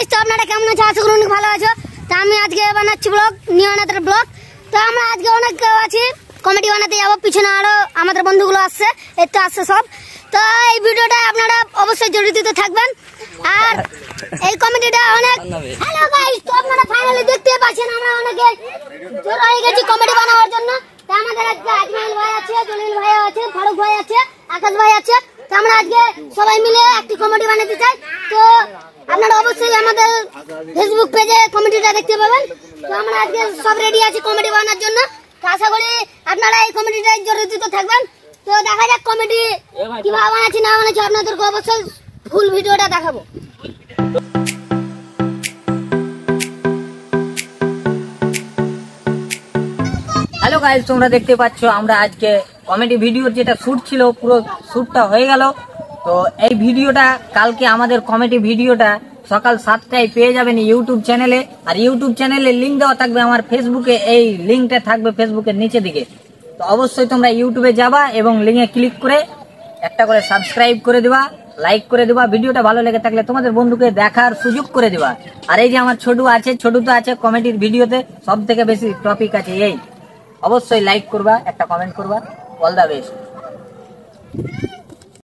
তো আপনারা কেমন আছো? আশা করি অনেক ভালো আছো। তো আমি আজকে বানাচ্ছি ব্লগ, নিয়নাথের ব্লগ। তো আমরা আজকে অনেক আছি কমেডি বানাতে যাবো, পিছনে আরো আমাদের বন্ধুগুলো আসছে, এই তো আসছে সব। তো এই ভিডিওটা আপনারা অবশ্যই জড়িত থাকবেন। আর এই কমেডিটা অনেক হ্যালো গাইস, তো আপনারা ফাইনালি দেখতে পাচ্ছেন আমরা অনেকে জড়ো হয়ে গেছি কমেডি বানানোর জন্য। তো আমাদের আজকে আজমাইল ভাই আছে, জলিল ভাই আছে, ফারুক ভাই আছে, আকাশ ভাই আছে। তো আমরা আজকে সবাই মিলে একটি কমেডি বানাতে চাই। তো আপনারা অবশ্যই আমাদের ফেসবুক পেজে কমেডিটা দেখতে পাবেন। তো আমরা আজকে সব রেডি আছি কমেডি বানানোর জন্য। তো আশা করি আপনারা এই কমেডিটায় জড়িত থাকবেন। তো দেখা যাক কমেডি কিভাবে বানাচ্ছি না বানাচ্ছি, আপনাদেরকে অবশ্যই ফুল ভিডিওটা দেখাবো। হ্যালো গাইস, তোমরা দেখতে পাচ্ছ আমরা আজকে কমেডি ভিডিওর যেটা শুট ছিল পুরো শুটটা হয়ে গেল। তো এই ভিডিওটা কালকে আমাদের কমেডি ভিডিওটা সকাল 7টায় পেয়ে যাবেন ইউটিউব চ্যানেলে। আর ইউটিউব চ্যানেলে লিঙ্ক দেওয়া থাকবে আমার ফেসবুকে, এই লিঙ্কটা থাকবে ফেসবুকের নিচে দিকে। তো অবশ্যই তোমরা ইউটিউবে যাবা এবং লিঙ্কে ক্লিক করে একটা করে সাবস্ক্রাইব করে দিবা, লাইক করে দিবা। ভিডিওটা ভালো লেগে থাকলে তোমাদের বন্ধুকে দেখার সুযোগ করে দিবা। আর এই যে আমার ছোটু আছে, ছোটু তো আছে কমেডির ভিডিওতে, সব থেকে বেশি টপিক আছে এই। অবশ্যই লাইক করবা, একটা কমেন্ট করবা। All the best.